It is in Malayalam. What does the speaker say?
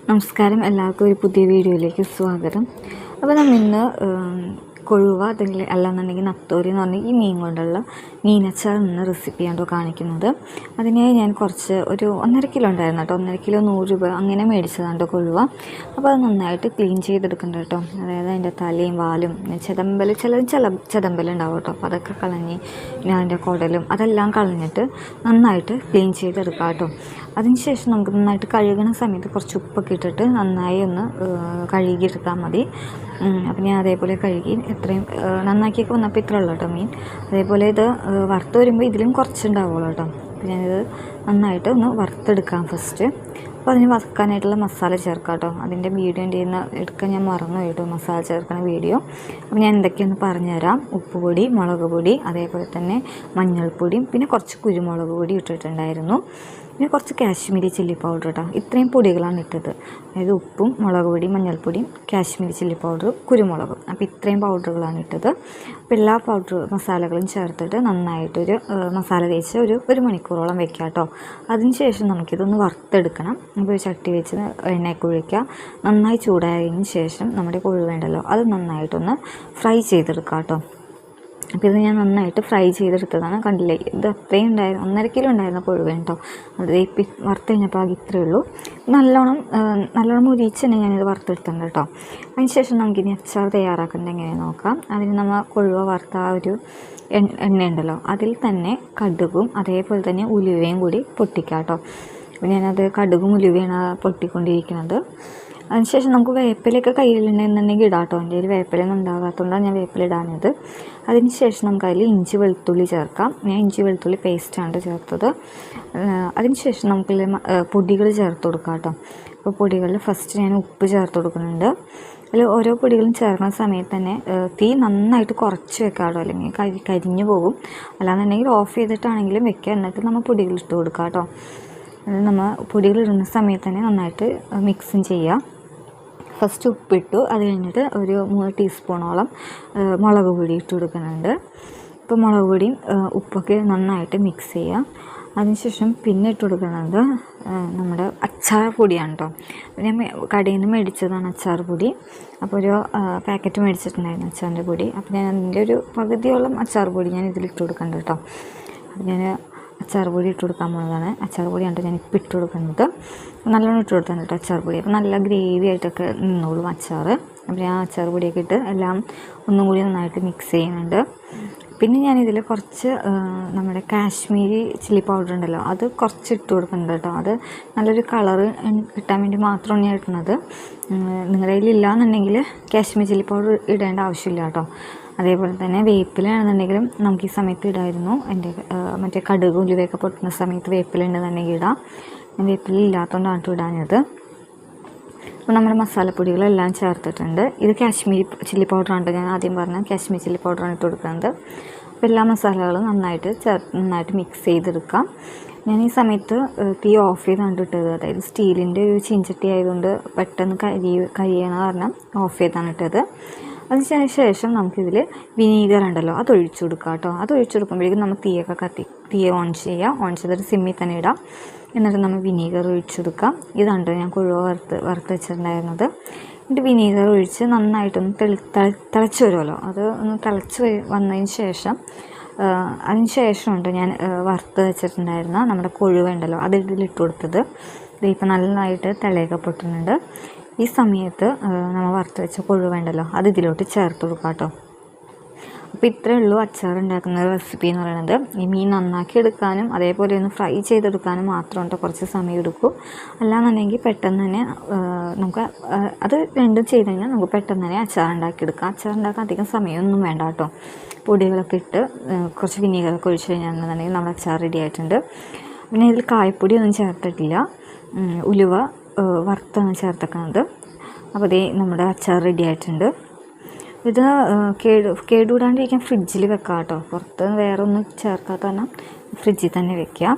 നമസ്കാരം, എല്ലാവർക്കും ഒരു പുതിയ വീഡിയോയിലേക്ക് സ്വാഗതം. അപ്പോൾ നമ്മൾ ഇന്ന് കൊഴുവ അല്ലാന്നുണ്ടെങ്കിൽ നത്തോലി എന്ന് പറഞ്ഞാൽ ഈ മീൻ കൊണ്ടുള്ള മീനച്ചാർ നിന്ന് റെസിപ്പിയാണോ കാണിക്കുന്നത്. അതിനായി ഞാൻ ഒരു 1.5 കിലോ ഉണ്ടായിരുന്നു കേട്ടോ. 1.5 കിലോ 100 രൂപ അങ്ങനെ മേടിച്ചതാണ് കൊഴുവ. അപ്പോൾ അത് നന്നായിട്ട് ക്ലീൻ ചെയ്തെടുക്കണ്ട കേട്ടോ. അതായത് അതിൻ്റെ തലയും വാലും ചെതമ്പലുണ്ടാവും കേട്ടോ. അപ്പോൾ അതൊക്കെ കളഞ്ഞ് പിന്നെ അതിൻ്റെ കുടലും അതെല്ലാം കളഞ്ഞിട്ട് നന്നായിട്ട് ക്ലീൻ ചെയ്തെടുക്കാം കേട്ടോ. അതിനുശേഷം നമുക്ക് നന്നായിട്ട് കഴുകണ സമയത്ത് കുറച്ച് ഉപ്പൊക്കെ ഇട്ടിട്ട് നന്നായി ഒന്ന് കഴുകിയെടുത്താൽ മതി. അപ്പം ഞാൻ അതേപോലെ കഴുകി എത്രയും നന്നാക്കിയൊക്കെ വന്നപ്പോൾ ഇത്ര ഉള്ളൂ കേട്ടോ മീൻ. അതേപോലെ ഇത് വറുത്ത് വരുമ്പോൾ ഇതിലും കുറച്ചുണ്ടാവുള്ളൂ കേട്ടോ. അപ്പം ഞാനിത് നന്നായിട്ട് ഒന്ന് വറുത്തെടുക്കാം ഫസ്റ്റ്. അപ്പോൾ അതിന് വറുക്കാനായിട്ടുള്ള മസാല ചേർക്കാം കേട്ടോ. അതിൻ്റെ വീഡിയോ എടുക്കാൻ ഞാൻ മറന്നു കേട്ടോ, മസാല ചേർക്കണ വീഡിയോ. അപ്പോൾ ഞാൻ എന്തൊക്കെയൊന്ന് പറഞ്ഞുതരാം. ഉപ്പുപൊടി, മുളക് പൊടി, അതേപോലെ തന്നെ മഞ്ഞൾപ്പൊടിയും പിന്നെ കുറച്ച് കുരുമുളക് പൊടി ഇട്ടിട്ടുണ്ടായിരുന്നു. പിന്നെ കുറച്ച് കാശ്മീരി ചില്ലി പൗഡർ കേട്ടോ. ഇത്രയും പൊടികളാണ് ഇട്ടത്. അതായത് ഉപ്പും മുളക് പൊടിയും മഞ്ഞൾപ്പൊടിയും കാശ്മീരി ചില്ലി പൗഡറും കുരുമുളകും. അപ്പോൾ ഇത്രയും പൗഡറുകളാണ് ഇട്ടത്. അപ്പോൾ എല്ലാ മസാലകളും ചേർത്തിട്ട് നന്നായിട്ടൊരു മസാല തേച്ച് ഒരു മണിക്കൂറോളം വെക്കാം കേട്ടോ. അതിനുശേഷം നമുക്കിതൊന്ന് വറുത്തെടുക്കണം. അപ്പോൾ ചട്ടി വെച്ച് എണ്ണയൊക്കെ ഒഴിക്കുക. നന്നായി ചൂടായതിന് ശേഷം നമ്മുടെ കൊഴുവേണ്ടല്ലോ അത് നന്നായിട്ടൊന്ന് ഫ്രൈ ചെയ്തെടുക്കാം കേട്ടോ. അപ്പോൾ ഇത് ഞാൻ നന്നായിട്ട് ഫ്രൈ ചെയ്തെടുത്തതാണ്. കണ്ടില്ലേ, ഇത് അത്രയും ഉണ്ടായിരുന്നു. 1.5 കിലോ ഉണ്ടായിരുന്ന കൊഴുവ കേട്ടോ. അത് ഇപ്പം വറുത്ത് കഴിഞ്ഞപ്പോൾ ആകെ ഇത്രയേ ഉള്ളൂ. നല്ലോണം മുരിച്ച് തന്നെ ഞാനിത് വറുത്തെടുത്തിട്ടുണ്ട് കേട്ടോ. അതിനുശേഷം നമുക്കിനി അച്ചാർ തയ്യാറാക്കേണ്ടത് എങ്ങനെയാണെന്ന് നോക്കാം. അതിന് നമ്മൾ കൊഴുവ വറുത്ത ആ ഒരു എണ്ണയുണ്ടല്ലോ അതിൽ തന്നെ കടുകും അതേപോലെ തന്നെ ഉലുവയും കൂടി പൊട്ടിക്കാം കേട്ടോ. അപ്പോൾ ഞാനത് കടുകും ഉലുവയാണ് പൊട്ടിക്കൊണ്ടിരിക്കുന്നത്. അതിനുശേഷം നമുക്ക് വേപ്പിലയൊക്കെ കയ്യിലുണ്ടെന്നുണ്ടെങ്കിൽ ഇടാം കേട്ടോ. എൻ്റെ കയ്യിൽ വേപ്പിലൊന്നും ഉണ്ടാകാത്തതുകൊണ്ടാണ് ഞാൻ വേപ്പില ഇടാനത്. അതിനുശേഷം നമുക്ക് അതിൽ ഇഞ്ചി വെളുത്തുള്ളി ചേർക്കാം. ഞാൻ ഇഞ്ചി വെളുത്തുള്ളി പേസ്റ്റാണ് ചേർത്തത്. അതിനുശേഷം നമുക്ക് പൊടികൾ ചേർത്ത് കൊടുക്കാം കേട്ടോ. അപ്പോൾ പൊടികളിൽ ഫസ്റ്റ് ഞാൻ ഉപ്പ് ചേർത്ത് കൊടുക്കുന്നുണ്ട്. അതിൽ ഓരോ പൊടികളും ചേർക്കുന്ന സമയത്ത് തന്നെ തീ നന്നായിട്ട് കുറച്ച് വെക്കാം കേട്ടോ, അല്ലെങ്കിൽ കരിഞ്ഞു പോകും. അല്ലാന്നുണ്ടെങ്കിൽ ഓഫ് ചെയ്തിട്ടാണെങ്കിലും വെക്കുക. എന്നിട്ട് നമ്മൾ പൊടികൾ ഇട്ട് കൊടുക്കാം കേട്ടോ. അത് നമ്മൾ പൊടികളിടുന്ന സമയത്ത് തന്നെ നന്നായിട്ട് മിക്സും ചെയ്യുക. ഫസ്റ്റ് ഉപ്പിട്ടു. അത് കഴിഞ്ഞിട്ട് ഒരു 3 ടീസ്പൂണോളം മുളക് പൊടി ഇട്ട് കൊടുക്കുന്നുണ്ട്. ഇപ്പോൾ മുളക് പൊടിയും ഉപ്പൊക്കെ നന്നായിട്ട് മിക്സ് ചെയ്യുക. അതിനുശേഷം പിന്നെ ഇട്ട് കൊടുക്കുന്നത് നമ്മുടെ അച്ചാർ പൊടിയാണ് കേട്ടോ. ഞാൻ കടയിൽ നിന്ന് മേടിച്ചതാണ് അച്ചാർ പൊടി. അപ്പോൾ ഒരു പാക്കറ്റ് മേടിച്ചിട്ടുണ്ടായിരുന്നു അച്ചാറിൻ്റെ പൊടി. അപ്പോൾ ഞാൻ അതിൻ്റെ ഒരു പകുതിയോളം അച്ചാർ പൊടി ഞാൻ ഇതിലിട്ട് കൊടുക്കുന്നുണ്ട് കേട്ടോ. അപ്പോൾ ഞാൻ അച്ചാർ പൊടി ഇട്ട് കൊടുക്കാൻ പോകുന്നതാണ്. അച്ചാർ പൊടിയാണ് ഞാൻ ഇപ്പോൾ ഇട്ട് കൊടുക്കുന്നത്. നല്ലോണം ഇട്ട് കൊടുത്താണ് കേട്ടോ അച്ചാർ പൊടി. അപ്പോൾ നല്ല ഗ്രേവി ആയിട്ടൊക്കെ നിന്നോളും അച്ചാർ. അപ്പോൾ ഞാൻ അച്ചാർ പൊടിയൊക്കെ ഇട്ട് എല്ലാം ഒന്നും കൂടി നന്നായിട്ട് മിക്സ് ചെയ്യുന്നുണ്ട്. പിന്നെ ഞാനിതിൽ കുറച്ച് നമ്മുടെ കാശ്മീരി ചില്ലി പൗഡർ ഉണ്ടല്ലോ അത് കുറച്ച് ഇട്ട് കൊടുക്കുന്നുണ്ട് കേട്ടോ. അത് നല്ലൊരു കളറ് കിട്ടാൻ വേണ്ടി മാത്രമാണ് ഞാൻ ഇടുന്നത്. നിങ്ങളുടെ കയ്യിലില്ല എന്നുണ്ടെങ്കിൽ കാശ്മീരി ചില്ലി പൗഡർ ഇടേണ്ട ആവശ്യമില്ല കേട്ടോ. അതേപോലെ തന്നെ വേപ്പിലാണെന്നുണ്ടെങ്കിലും നമുക്ക് ഈ സമയത്ത് ഇടായിരുന്നു. മറ്റേ കടുക് ഉലുവയൊക്കെ പൊട്ടുന്ന സമയത്ത് വേപ്പിലുണ്ടെന്നുണ്ടെങ്കിൽ ഇടാം. ഞാൻ വേപ്പില ഇല്ലാത്തതുകൊണ്ടാണ് ഇടാഞ്ഞത്. അപ്പോൾ നമ്മുടെ മസാലപ്പൊടികളെല്ലാം ചേർത്തിട്ടുണ്ട്. ഇത് കാശ്മീരി ചില്ലി പൗഡറാണ്. ഞാൻ ആദ്യം പറഞ്ഞ കാശ്മീരി ചില്ലി പൗഡറാണ് ഇട്ട് കൊടുക്കുന്നത്. അപ്പോൾ എല്ലാ മസാലകളും നന്നായിട്ട് മിക്സ് ചെയ്തെടുക്കാം. ഞാൻ ഈ സമയത്ത് തീ ഓഫ് ചെയ്താണ് ഇട്ടത്. അതായത് സ്റ്റീലിൻ്റെ ഒരു ചീഞ്ചട്ടി ആയതുകൊണ്ട് പെട്ടെന്ന് കരിയണ കാരണം ഓഫ് ചെയ്താണ് ഇട്ടത്. അതിന് ശേഷം നമുക്കിതിൽ വിനീഗർ ഉണ്ടല്ലോ അത് ഒഴിച്ചു കൊടുക്കാം കേട്ടോ. അത് ഒഴിച്ചു കൊടുക്കുമ്പോഴേക്കും നമ്മൾ തീയെ ഓൺ ചെയ്യുക. ഓൺ ചെയ്തിട്ട് സിമ്മിൽ തന്നെ ഇടാം. എന്നിട്ട് നമ്മൾ വിനീഗർ ഒഴിച്ചു കൊടുക്കാം. ഇതാണ് ഞാൻ കൊഴുവ വറുത്ത് വെച്ചിട്ടുണ്ടായിരുന്നത്. എന്നിട്ട് വിനീഗർ ഒഴിച്ച് നന്നായിട്ടൊന്ന് തിളച്ച് വരുമല്ലോ. അത് ഒന്ന് തിളച്ച് വന്നതിന് ശേഷം അതിന് ഞാൻ വറുത്ത് വെച്ചിട്ടുണ്ടായിരുന്ന നമ്മുടെ കൊഴുവ ഉണ്ടല്ലോ അത് ഇതിലിട്ട് കൊടുത്തത്. ഇതിപ്പോൾ നന്നായിട്ട് തിളയൊക്കെ പൊട്ടുന്നുണ്ട്. ഈ സമയത്ത് നമ്മൾ വറുത്ത് വെച്ച കൊഴുവ ഉണ്ടല്ലോ അത് ഇതിലോട്ട് ചേർത്ത് കൊടുക്കാം കേട്ടോ. അപ്പോൾ ഇത്രയേ ഉള്ളൂ അച്ചാർ ഉണ്ടാക്കുന്ന റെസിപ്പി എന്ന് പറയുന്നത്. ഈ മീൻ നന്നാക്കി എടുക്കാനും അതേപോലെ ഒന്ന് ഫ്രൈ ചെയ്തെടുക്കാനും മാത്രം കുറച്ച് സമയം എടുക്കും. അല്ലാന്നുണ്ടെങ്കിൽ പെട്ടെന്ന് തന്നെ നമുക്ക് അത് രണ്ടും ചെയ്ത് കഴിഞ്ഞാൽ നമുക്ക് പെട്ടെന്ന് തന്നെ അച്ചാർ ഉണ്ടാക്കിയെടുക്കാം. അച്ചാർ ഉണ്ടാക്കാൻ അധികം സമയമൊന്നും വേണ്ട കേട്ടോ. പൊടികളൊക്കെ ഇട്ട് കുറച്ച് വിനീഗറൊക്കെ ഒഴിച്ച് കഴിഞ്ഞാണെന്നുണ്ടെങ്കിൽ നമ്മുടെ അച്ചാർ റെഡി ആയിട്ടുണ്ട്. പിന്നെ ഇതിൽ കായപ്പൊടി ഒന്നും ചേർത്തിട്ടില്ല. ഉലുവ വറുത്താണ് ചേർത്തേക്കുന്നത്. അപ്പോൾ ഇതേ നമ്മുടെ അച്ചാർ റെഡി ആയിട്ടുണ്ട്. ഇത് കേടുകൂടാണ്ടിരിക്കാൻ ഫ്രിഡ്ജിൽ വെക്കാം കേട്ടോ. പുറത്ത് വേറെ ഒന്നും ചേർക്കാത്ത കാരണം ഫ്രിഡ്ജിൽ തന്നെ വെക്കാം.